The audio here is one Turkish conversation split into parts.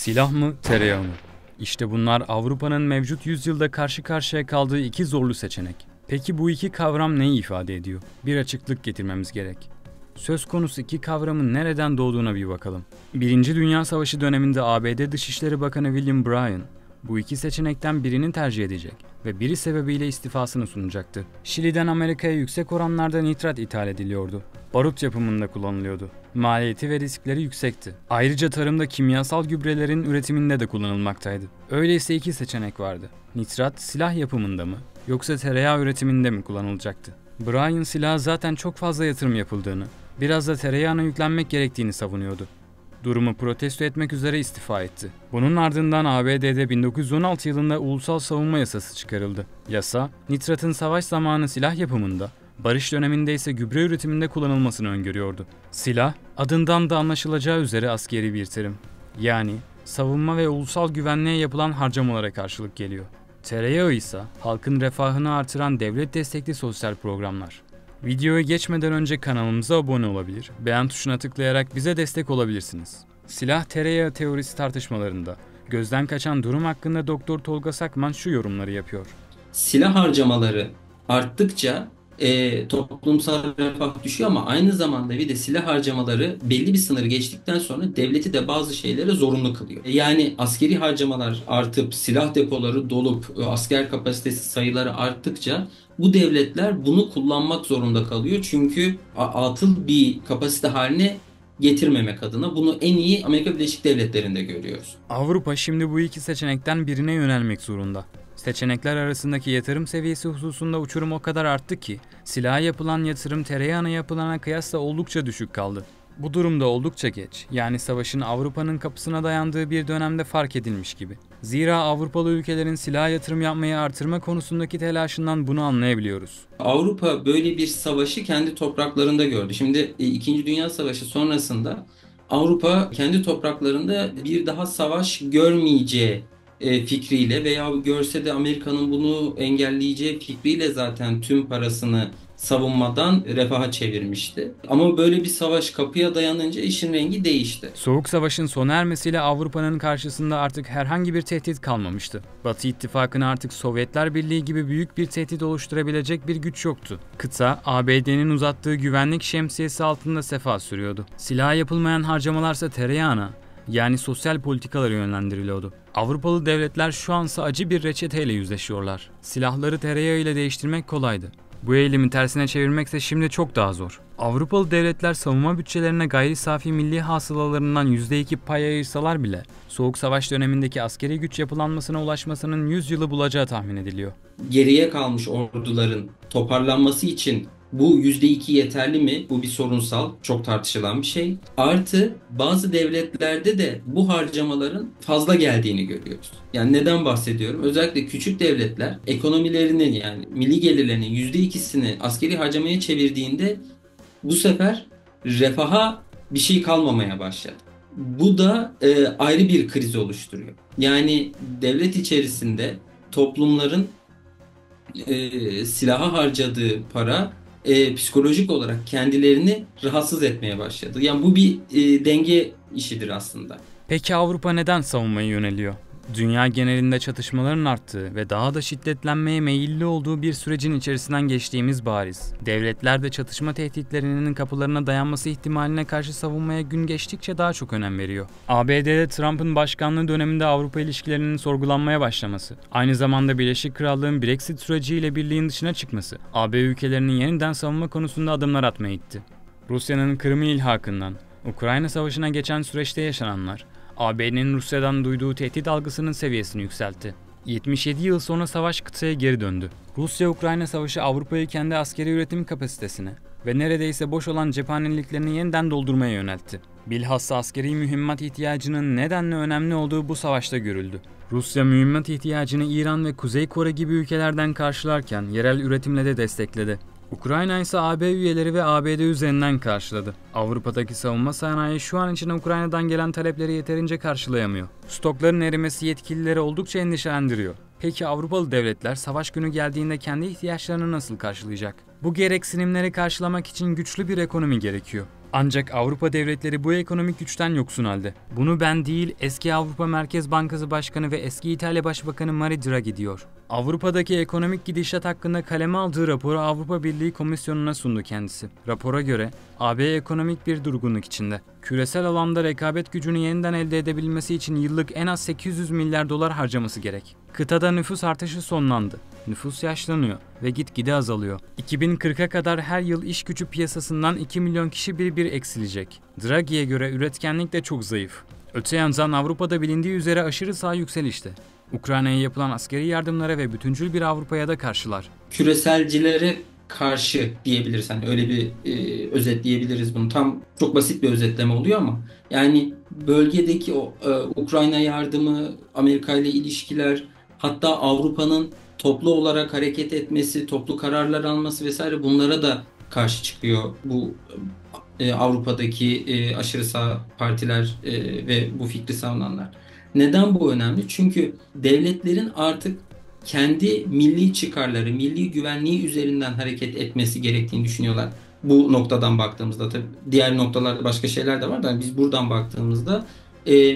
Silah mı, tereyağı mı? İşte bunlar Avrupa'nın mevcut yüzyılda karşı karşıya kaldığı iki zorlu seçenek. Peki bu iki kavram neyi ifade ediyor? Bir açıklık getirmemiz gerek. Söz konusu iki kavramın nereden doğduğuna bir bakalım. Birinci Dünya Savaşı döneminde ABD Dışişleri Bakanı William Bryan, bu iki seçenekten birini tercih edecek ve biri sebebiyle istifasını sunacaktı. Şili'den Amerika'ya yüksek oranlarda nitrat ithal ediliyordu. Barut yapımında kullanılıyordu. Maliyeti ve riskleri yüksekti. Ayrıca tarımda kimyasal gübrelerin üretiminde de kullanılmaktaydı. Öyleyse iki seçenek vardı. Nitrat silah yapımında mı yoksa tereyağı üretiminde mi kullanılacaktı? Bryan silaha zaten çok fazla yatırım yapıldığını, biraz da tereyağına yüklenmek gerektiğini savunuyordu. Durumu protesto etmek üzere istifa etti. Bunun ardından ABD'de 1916 yılında Ulusal Savunma Yasası çıkarıldı. Yasa, nitratın savaş zamanı silah yapımında, barış döneminde ise gübre üretiminde kullanılmasını öngörüyordu. Silah, adından da anlaşılacağı üzere askeri bir terim. Yani savunma ve ulusal güvenliğe yapılan harcamalara karşılık geliyor. Tereyağı ise halkın refahını artıran devlet destekli sosyal programlar. Videoya geçmeden önce kanalımıza abone olabilir, beğen tuşuna tıklayarak bize destek olabilirsiniz. Silah tereyağı teorisi tartışmalarında gözden kaçan durum hakkında Doktor Tolga Sakman şu yorumları yapıyor. Silah harcamaları arttıkça toplumsal refah düşüyor ama aynı zamanda bir de silah harcamaları belli bir sınırı geçtikten sonra devleti de bazı şeylere zorunlu kılıyor. Yani askeri harcamalar artıp silah depoları dolup asker kapasitesi sayıları arttıkça bu devletler bunu kullanmak zorunda kalıyor. Çünkü atıl bir kapasite haline getirmemek adına bunu en iyi Amerika Birleşik Devletleri'nde görüyoruz. Avrupa şimdi bu iki seçenekten birine yönelmek zorunda. Seçenekler arasındaki yatırım seviyesi hususunda uçurum o kadar arttı ki silaha yapılan yatırım tereyağına yapılana kıyasla oldukça düşük kaldı. Bu durumda oldukça geç, yani savaşın Avrupa'nın kapısına dayandığı bir dönemde fark edilmiş gibi. Zira Avrupalı ülkelerin silaha yatırım yapmayı artırma konusundaki telaşından bunu anlayabiliyoruz. Avrupa böyle bir savaşı kendi topraklarında gördü. Şimdi İkinci Dünya Savaşı sonrasında Avrupa kendi topraklarında bir daha savaş görmeyeceği fikriyle veya görse de Amerika'nın bunu engelleyeceği fikriyle zaten tüm parasını savunmadan refaha çevirmişti. Ama böyle bir savaş kapıya dayanınca işin rengi değişti. Soğuk Savaş'ın sona ermesiyle Avrupa'nın karşısında artık herhangi bir tehdit kalmamıştı. Batı ittifakına artık Sovyetler Birliği gibi büyük bir tehdit oluşturabilecek bir güç yoktu. Kıta, ABD'nin uzattığı güvenlik şemsiyesi altında sefa sürüyordu. Silaha yapılmayan harcamalarsa tereyağına, yani sosyal politikalara yönlendiriliyordu. Avrupalı devletler şu ansa acı bir reçeteyle yüzleşiyorlar. Silahları tereyağı ile değiştirmek kolaydı. Bu eğilimi tersine çevirmekse şimdi çok daha zor. Avrupalı devletler savunma bütçelerine gayri safi milli hasılalarından %2 pay ayırsalar bile Soğuk Savaş dönemindeki askeri güç yapılanmasına ulaşmasının 100 yılı bulacağı tahmin ediliyor. Geriye kalmış orduların toparlanması için bu %2 yeterli mi? Bu bir sorunsal, çok tartışılan bir şey. Artı bazı devletlerde de bu harcamaların fazla geldiğini görüyoruz. Yani neden bahsediyorum? Özellikle küçük devletler ekonomilerinin, yani milli gelirlerinin %2'sini askeri harcamaya çevirdiğinde bu sefer refaha bir şey kalmamaya başladı. Bu da ayrı bir kriz oluşturuyor. Yani devlet içerisinde toplumların silaha harcadığı para psikolojik olarak kendilerini rahatsız etmeye başladı. Yani bu bir denge işidir aslında. Peki Avrupa neden savunmaya yöneliyor? Dünya genelinde çatışmaların arttığı ve daha da şiddetlenmeye meyilli olduğu bir sürecin içerisinden geçtiğimiz bariz. Devletler de çatışma tehditlerinin kapılarına dayanması ihtimaline karşı savunmaya gün geçtikçe daha çok önem veriyor. ABD'de Trump'ın başkanlığı döneminde Avrupa ilişkilerinin sorgulanmaya başlaması, aynı zamanda Birleşik Krallığın Brexit süreciyle birliğin dışına çıkması, AB ülkelerinin yeniden savunma konusunda adımlar atmaya itti. Rusya'nın Kırım ilhakından, Ukrayna Savaşı'na geçen süreçte yaşananlar, AB'nin Rusya'dan duyduğu tehdit algısının seviyesini yükseltti. 77 yıl sonra savaş kıtaya geri döndü. Rusya-Ukrayna Savaşı Avrupa'yı kendi askeri üretim kapasitesine ve neredeyse boş olan cephaneliklerini yeniden doldurmaya yöneltti. Bilhassa askeri mühimmat ihtiyacının nedenle önemli olduğu bu savaşta görüldü. Rusya mühimmat ihtiyacını İran ve Kuzey Kore gibi ülkelerden karşılarken yerel üretimle de destekledi. Ukrayna ise AB üyeleri ve ABD üzerinden karşıladı. Avrupa'daki savunma sanayi şu an için Ukrayna'dan gelen talepleri yeterince karşılayamıyor. Stokların erimesi yetkilileri oldukça endişelendiriyor. Peki Avrupalı devletler savaş günü geldiğinde kendi ihtiyaçlarını nasıl karşılayacak? Bu gereksinimleri karşılamak için güçlü bir ekonomi gerekiyor. Ancak Avrupa devletleri bu ekonomik güçten yoksun halde. Bunu ben değil, eski Avrupa Merkez Bankası Başkanı ve eski İtalya Başbakanı Mario Draghi diyor. Avrupa'daki ekonomik gidişat hakkında kaleme aldığı raporu Avrupa Birliği Komisyonu'na sundu kendisi. Rapora göre AB ekonomik bir durgunluk içinde. Küresel alanda rekabet gücünü yeniden elde edebilmesi için yıllık en az 800 milyar dolar harcaması gerek. Kıtada nüfus artışı sonlandı. Nüfus yaşlanıyor ve gitgide azalıyor. 2040'a kadar her yıl iş gücü piyasasından 2 milyon kişi bir eksilecek. Draghi'ye göre üretkenlik de çok zayıf. Öte yandan Avrupa'da bilindiği üzere aşırı sağ yükselişte. Ukrayna'ya yapılan askeri yardımlara ve bütüncül bir Avrupa'ya da karşılar. Küreselcilere karşı diyebiliriz. Hani öyle bir özetleyebiliriz bunu. Tam çok basit bir özetleme oluyor ama yani bölgedeki o Ukrayna yardımı, Amerika ile ilişkiler, hatta Avrupa'nın toplu olarak hareket etmesi, toplu kararlar alması vesaire bunlara da karşı çıkıyor bu Avrupa'daki aşırı sağ partiler ve bu fikri savunanlar. Neden bu önemli? Çünkü devletlerin artık kendi milli çıkarları, milli güvenliği üzerinden hareket etmesi gerektiğini düşünüyorlar. Bu noktadan baktığımızda tabii diğer noktalarda başka şeyler de var da biz buradan baktığımızda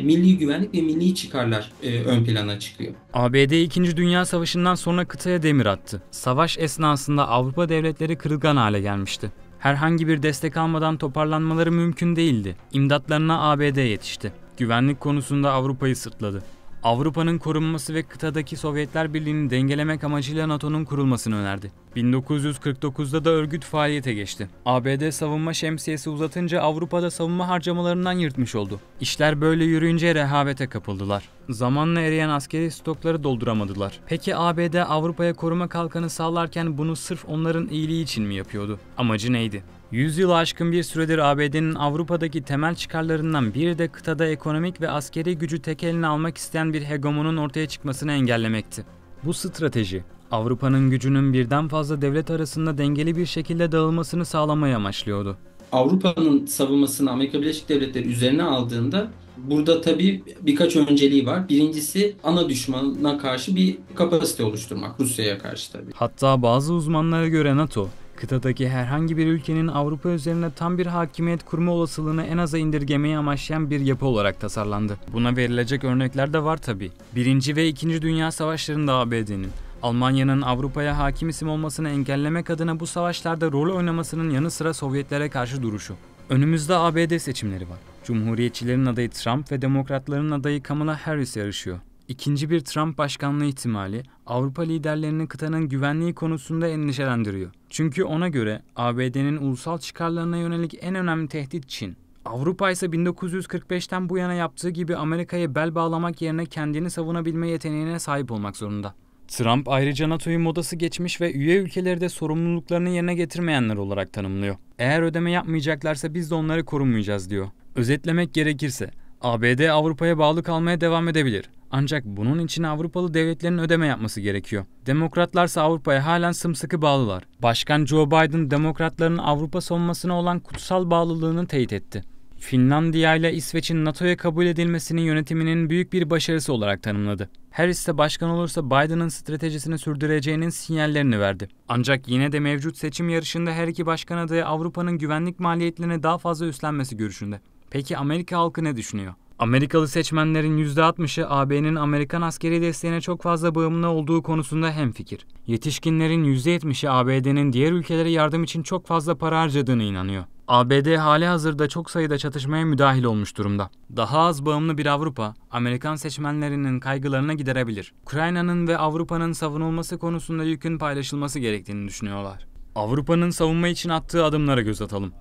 milli güvenlik ve milli çıkarlar ön plana çıkıyor. ABD 2. Dünya Savaşı'ndan sonra kıtaya demir attı. Savaş esnasında Avrupa devletleri kırılgan hale gelmişti. Herhangi bir destek almadan toparlanmaları mümkün değildi. İmdatlarına ABD yetişti. Güvenlik konusunda Avrupa'yı sırtladı. Avrupa'nın korunması ve kıtadaki Sovyetler Birliği'ni dengelemek amacıyla NATO'nun kurulmasını önerdi. 1949'da da örgüt faaliyete geçti. ABD savunma şemsiyesi uzatınca Avrupa'da savunma harcamalarından yırtmış oldu. İşler böyle yürüyünce rehavete kapıldılar. Zamanla eriyen askeri stokları dolduramadılar. Peki ABD Avrupa'ya koruma kalkanı sağlarken bunu sırf onların iyiliği için mi yapıyordu? Amacı neydi? 100 yılı aşkın bir süredir ABD'nin Avrupa'daki temel çıkarlarından biri de kıtada ekonomik ve askeri gücü tek eline almak isteyen bir hegemonun ortaya çıkmasını engellemekti. Bu strateji, Avrupa'nın gücünün birden fazla devlet arasında dengeli bir şekilde dağılmasını sağlamayı amaçlıyordu. Avrupa'nın savunmasını Amerika Birleşik Devletleri üzerine aldığında burada tabii birkaç önceliği var. Birincisi ana düşmana karşı bir kapasite oluşturmak, Rusya'ya karşı tabii. Hatta bazı uzmanlara göre NATO, kıtadaki herhangi bir ülkenin Avrupa üzerine tam bir hakimiyet kurma olasılığını en aza indirgemeyi amaçlayan bir yapı olarak tasarlandı. Buna verilecek örnekler de var tabii. 1. ve 2. Dünya Savaşları'nda ABD'nin, Almanya'nın Avrupa'ya hakim isim olmasını engellemek adına bu savaşlarda rol oynamasının yanı sıra Sovyetlere karşı duruşu. Önümüzde ABD seçimleri var. Cumhuriyetçilerin adayı Trump ve Demokratların adayı Kamala Harris yarışıyor. İkinci bir Trump başkanlığı ihtimali Avrupa liderlerini kıtanın güvenliği konusunda endişelendiriyor. Çünkü ona göre ABD'nin ulusal çıkarlarına yönelik en önemli tehdit Çin. Avrupa ise 1945'ten bu yana yaptığı gibi Amerika'ya bel bağlamak yerine kendini savunabilme yeteneğine sahip olmak zorunda. Trump ayrıca NATO'yu modası geçmiş ve üye ülkeleri de sorumluluklarını yerine getirmeyenler olarak tanımlıyor. Eğer ödeme yapmayacaklarsa biz de onları korumayacağız diyor. Özetlemek gerekirse ABD Avrupa'ya bağlı kalmaya devam edebilir. Ancak bunun için Avrupalı devletlerin ödeme yapması gerekiyor. Demokratlarsa Avrupa'ya halen sımsıkı bağlılar. Başkan Joe Biden, Demokratların Avrupa savunmasına olan kutsal bağlılığını teyit etti. Finlandiya ile İsveç'in NATO'ya kabul edilmesini yönetiminin büyük bir başarısı olarak tanımladı. Harris de başkan olursa Biden'ın stratejisini sürdüreceğinin sinyallerini verdi. Ancak yine de mevcut seçim yarışında her iki başkan adayı Avrupa'nın güvenlik maliyetlerini daha fazla üstlenmesi görüşünde. Peki Amerika halkı ne düşünüyor? Amerikalı seçmenlerin %60'ı AB'nin Amerikan askeri desteğine çok fazla bağımlı olduğu konusunda hemfikir. Yetişkinlerin %70'i ABD'nin diğer ülkelere yardım için çok fazla para harcadığına inanıyor. ABD hali hazırda çok sayıda çatışmaya müdahil olmuş durumda. Daha az bağımlı bir Avrupa, Amerikan seçmenlerinin kaygılarını giderebilir. Ukrayna'nın ve Avrupa'nın savunulması konusunda yükün paylaşılması gerektiğini düşünüyorlar. Avrupa'nın savunma için attığı adımlara göz atalım.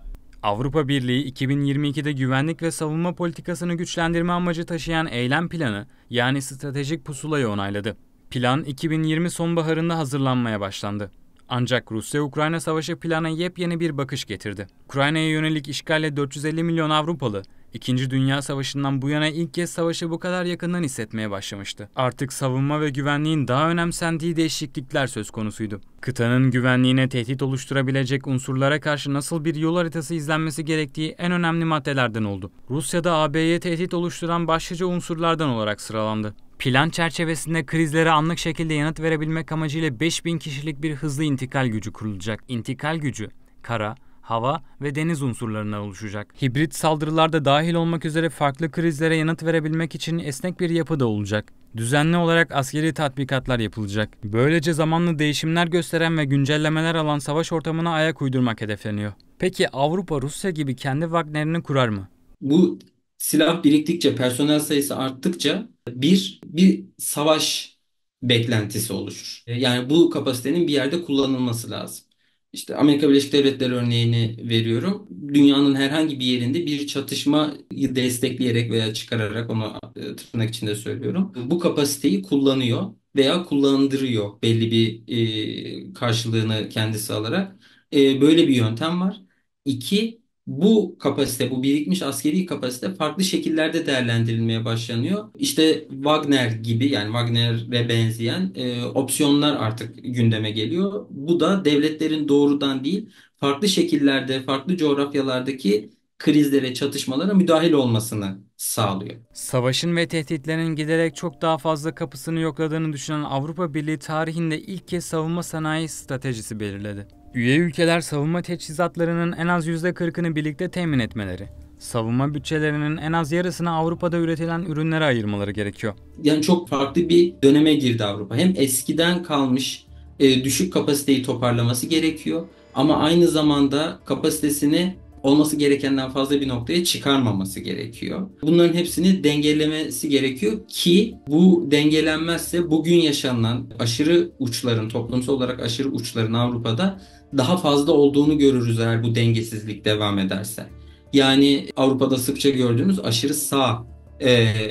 Avrupa Birliği 2022'de güvenlik ve savunma politikasını güçlendirme amacı taşıyan eylem planı, yani stratejik pusulayı onayladı. Plan 2020 sonbaharında hazırlanmaya başlandı. Ancak Rusya-Ukrayna savaşı plana yepyeni bir bakış getirdi. Ukrayna'ya yönelik işgalle 450 milyon Avrupalı, 2. Dünya Savaşı'ndan bu yana ilk kez savaşı bu kadar yakından hissetmeye başlamıştı. Artık savunma ve güvenliğin daha önemsendiği değişiklikler söz konusuydu. Kıtanın güvenliğine tehdit oluşturabilecek unsurlara karşı nasıl bir yol haritası izlenmesi gerektiği en önemli maddelerden oldu. Rusya da AB'ye tehdit oluşturan başlıca unsurlardan olarak sıralandı. Plan çerçevesinde krizlere anlık şekilde yanıt verebilmek amacıyla 5000 kişilik bir hızlı intikal gücü kurulacak. İntikal gücü, kara, hava ve deniz unsurlarından oluşacak. Hibrit saldırılar da dahil olmak üzere farklı krizlere yanıt verebilmek için esnek bir yapı da olacak. Düzenli olarak askeri tatbikatlar yapılacak. Böylece zamanlı değişimler gösteren ve güncellemeler alan savaş ortamına ayak uydurmak hedefleniyor. Peki Avrupa Rusya gibi kendi Wagner'ini kurar mı? Bu silah biriktikçe, personel sayısı arttıkça bir savaş beklentisi oluşur. Yani bu kapasitenin bir yerde kullanılması lazım. İşte Amerika Birleşik Devletleri örneğini veriyorum. Dünyanın herhangi bir yerinde bir çatışmayı destekleyerek veya çıkararak, onu tırnak içinde söylüyorum, bu kapasiteyi kullanıyor veya kullandırıyor belli bir karşılığını kendisi alarak. Böyle bir yöntem var. İki, bu kapasite, bu birikmiş askeri kapasite farklı şekillerde değerlendirilmeye başlanıyor. İşte Wagner gibi, yani Wagner'e benzeyen opsiyonlar artık gündeme geliyor. Bu da devletlerin doğrudan değil, farklı şekillerde, farklı coğrafyalardaki krizlere, çatışmalara müdahil olmasını sağlıyor. Savaşın ve tehditlerin giderek çok daha fazla kapısını yokladığını düşünen Avrupa Birliği tarihinde ilk kez savunma sanayi stratejisi belirledi. Üye ülkeler savunma teçhizatlarının en az %40'ını birlikte temin etmeleri, savunma bütçelerinin en az yarısını Avrupa'da üretilen ürünlere ayırmaları gerekiyor. Yani çok farklı bir döneme girdi Avrupa. Hem eskiden kalmış düşük kapasiteyi toparlaması gerekiyor, ama aynı zamanda kapasitesini olması gerekenden fazla bir noktaya çıkarmaması gerekiyor. Bunların hepsini dengelemesi gerekiyor ki bu dengelenmezse bugün yaşanan aşırı uçların, toplumsal olarak aşırı uçların Avrupa'da daha fazla olduğunu görürüz eğer bu dengesizlik devam ederse. Yani Avrupa'da sıkça gördüğümüz aşırı sağ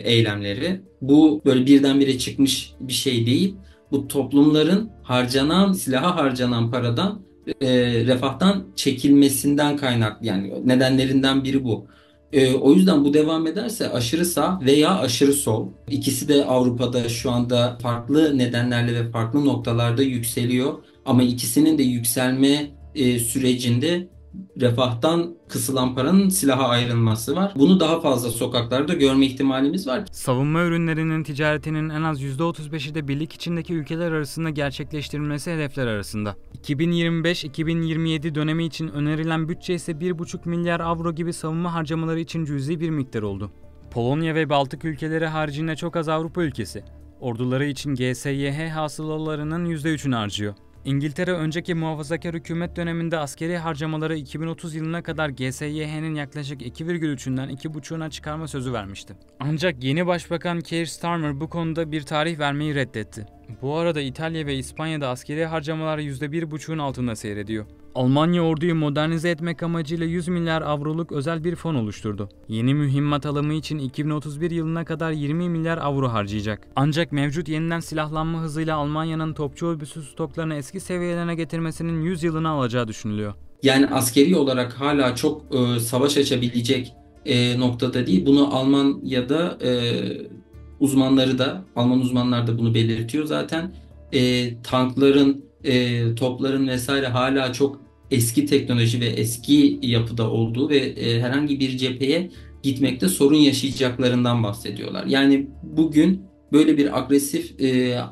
eylemleri. Bu böyle birdenbire çıkmış bir şey değil. Bu toplumların silaha harcanan paradan, refahtan çekilmesinden kaynaklı, yani nedenlerinden biri bu. O yüzden bu devam ederse aşırı sağ veya aşırı sol, ikisi de Avrupa'da şu anda farklı nedenlerle ve farklı noktalarda yükseliyor. Ama ikisinin de yükselme sürecinde refahtan kısılan paranın silaha ayrılması var. Bunu daha fazla sokaklarda görme ihtimalimiz var. Savunma ürünlerinin ticaretinin en az %35'i de birlik içindeki ülkeler arasında gerçekleştirilmesi hedefler arasında. 2025-2027 dönemi için önerilen bütçe ise 1,5 milyar avro gibi savunma harcamaları için cüzi bir miktar oldu. Polonya ve Baltık ülkeleri haricinde çok az Avrupa ülkesi, orduları için GSYH hasılalarının %3'ünü harcıyor. İngiltere önceki muhafazakar hükümet döneminde askeri harcamaları 2030 yılına kadar GSYH'nin yaklaşık 2,3'ünden 2,5'una çıkarma sözü vermişti. Ancak yeni başbakan Keir Starmer bu konuda bir tarih vermeyi reddetti. Bu arada İtalya ve İspanya'da askeri harcamalar %1,5'un altında seyrediyor. Almanya orduyu modernize etmek amacıyla 100 milyar avroluk özel bir fon oluşturdu. Yeni mühimmat alımı için 2031 yılına kadar 20 milyar avro harcayacak. Ancak mevcut yeniden silahlanma hızıyla Almanya'nın topçu obüsü stoklarını eski seviyelerine getirmesinin 100 yılını alacağı düşünülüyor. Yani askeri olarak hala çok savaş açabilecek noktada değil. Bunu Almanya'da Alman uzmanlar da bunu belirtiyor zaten. Tankların, topların vesaire hala çok eski teknoloji ve eski yapıda olduğu ve herhangi bir cepheye gitmekte sorun yaşayacaklarından bahsediyorlar. Yani bugün böyle bir agresif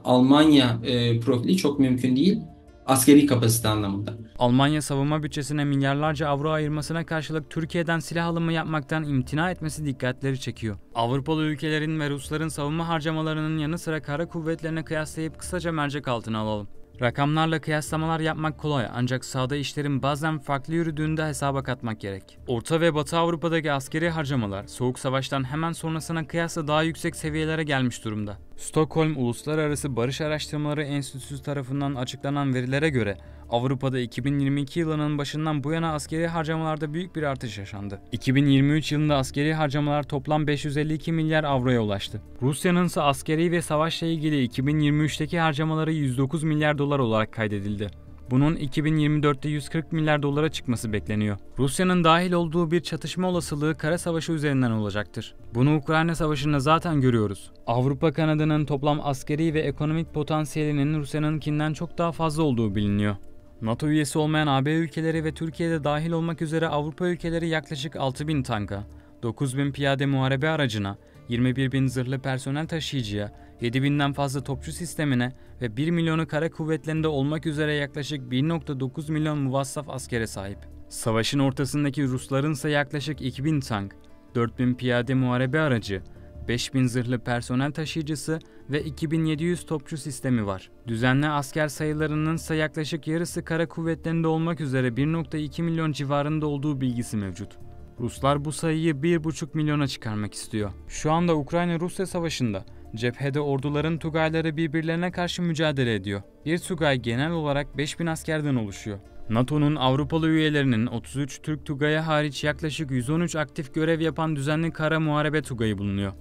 Almanya profili çok mümkün değil askeri kapasite anlamında. Almanya savunma bütçesine milyarlarca avro ayırmasına karşılık Türkiye'den silah alımı yapmaktan imtina etmesi dikkatleri çekiyor. Avrupalı ülkelerin ve Rusların savunma harcamalarının yanı sıra kara kuvvetlerine kıyaslayıp kısaca mercek altına alalım. Rakamlarla kıyaslamalar yapmak kolay, ancak sahada işlerin bazen farklı yürüdüğünde hesaba katmak gerek. Orta ve Batı Avrupa'daki askeri harcamalar Soğuk Savaş'tan hemen sonrasına kıyasla daha yüksek seviyelere gelmiş durumda. Stockholm Uluslararası Barış Araştırmaları Enstitüsü tarafından açıklanan verilere göre Avrupa'da 2022 yılının başından bu yana askeri harcamalarda büyük bir artış yaşandı. 2023 yılında askeri harcamalar toplam 552 milyar avroya ulaştı. Rusya'nın ise askeri ve savaşla ilgili 2023'teki harcamaları 109 milyar dolar olarak kaydedildi. Bunun 2024'te 140 milyar dolara çıkması bekleniyor. Rusya'nın dahil olduğu bir çatışma olasılığı kara savaşı üzerinden olacaktır. Bunu Ukrayna Savaşı'nda zaten görüyoruz. Avrupa kanadının toplam askeri ve ekonomik potansiyelinin Rusya'nınkinden çok daha fazla olduğu biliniyor. NATO üyesi olmayan AB ülkeleri ve Türkiye'de dahil olmak üzere Avrupa ülkeleri yaklaşık 6.000 tanka, 9.000 piyade muharebe aracına, 21.000 zırhlı personel taşıyıcıya, 7.000'den fazla topçu sistemine ve 1 milyonu kara kuvvetlerinde olmak üzere yaklaşık 1,9 milyon muvassaf askere sahip. Savaşın ortasındaki Ruslarınsa yaklaşık 2000 tank, 4000 piyade muharebe aracı, 5000 zırhlı personel taşıyıcısı ve 2700 topçu sistemi var. Düzenli asker sayılarının ise yaklaşık yarısı kara kuvvetlerinde olmak üzere 1,2 milyon civarında olduğu bilgisi mevcut. Ruslar bu sayıyı 1,5 milyona çıkarmak istiyor. Şu anda Ukrayna-Rusya savaşında cephede orduların Tugayları birbirlerine karşı mücadele ediyor. Bir Tugay genel olarak 5000 askerden oluşuyor. NATO'nun Avrupalı üyelerinin 33 Türk Tugayı hariç yaklaşık 113 aktif görev yapan düzenli kara muharebe Tugayı bulunuyor.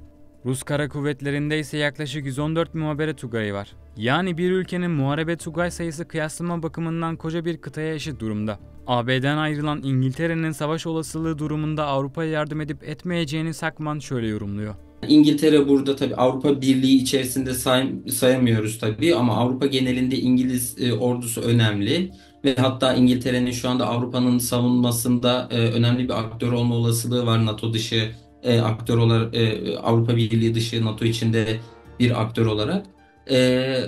Rus kara kuvvetlerinde ise yaklaşık 114 muhabere Tugayı var. Yani bir ülkenin muharebe Tugay sayısı kıyaslama bakımından koca bir kıtaya eşit durumda. AB'den ayrılan İngiltere'nin savaş olasılığı durumunda Avrupa'ya yardım edip etmeyeceğini Sakman şöyle yorumluyor. İngiltere burada tabii Avrupa Birliği içerisinde sayamıyoruz tabii ama Avrupa genelinde İngiliz ordusu önemli ve hatta İngiltere'nin şu anda Avrupa'nın savunmasında önemli bir aktör olma olasılığı var. NATO dışı aktör olarak, Avrupa Birliği dışı NATO içinde bir aktör olarak. E,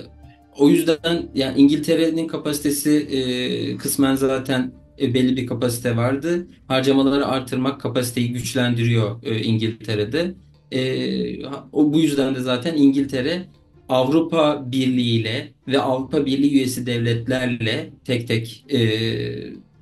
O yüzden yani İngiltere'nin kapasitesi kısmen zaten belli bir kapasite vardı. Harcamaları artırmak kapasiteyi güçlendiriyor İngiltere'de. Bu yüzden de zaten İngiltere Avrupa Birliği ile ve Avrupa Birliği üyesi devletlerle tek tek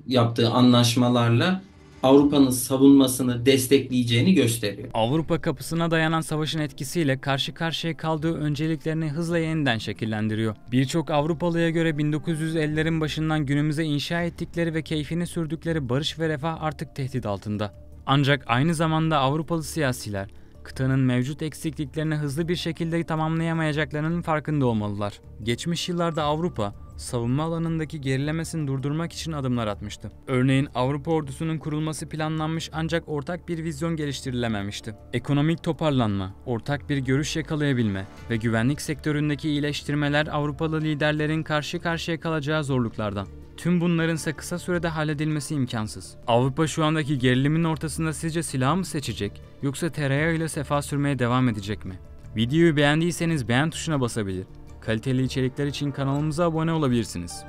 yaptığı anlaşmalarla Avrupa'nın savunmasını destekleyeceğini gösteriyor. Avrupa kapısına dayanan savaşın etkisiyle karşı karşıya kaldığı önceliklerini hızla yeniden şekillendiriyor. Birçok Avrupalıya göre 1950'lerin başından günümüze inşa ettikleri ve keyfini sürdükleri barış ve refah artık tehdit altında. Ancak aynı zamanda Avrupalı siyasiler, kıtanın mevcut eksikliklerini hızlı bir şekilde tamamlayamayacaklarının farkında olmalılar. Geçmiş yıllarda Avrupa, savunma alanındaki gerilemesini durdurmak için adımlar atmıştı. Örneğin Avrupa ordusunun kurulması planlanmış ancak ortak bir vizyon geliştirilememişti. Ekonomik toparlanma, ortak bir görüş yakalayabilme ve güvenlik sektöründeki iyileştirmeler Avrupalı liderlerin karşı karşıya kalacağı zorluklardan. Tüm bunların ise kısa sürede halledilmesi imkansız. Avrupa şu andaki gerilimin ortasında sizce silah mı seçecek yoksa tereyağıyla sefa sürmeye devam edecek mi? Videoyu beğendiyseniz beğen tuşuna basabilir. Kaliteli içerikler için kanalımıza abone olabilirsiniz.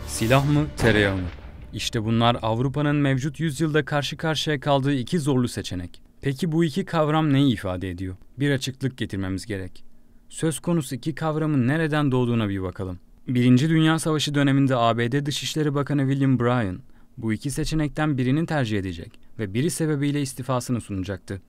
Silah mı, tereyağı mı? İşte bunlar Avrupa'nın mevcut yüzyılda karşı karşıya kaldığı iki zorlu seçenek. Peki bu iki kavram neyi ifade ediyor? Bir açıklık getirmemiz gerek. Söz konusu iki kavramın nereden doğduğuna bir bakalım. Birinci Dünya Savaşı döneminde ABD Dışişleri Bakanı William Bryan, bu iki seçenekten birini tercih edecek ve biri sebebiyle istifasını sunacaktı.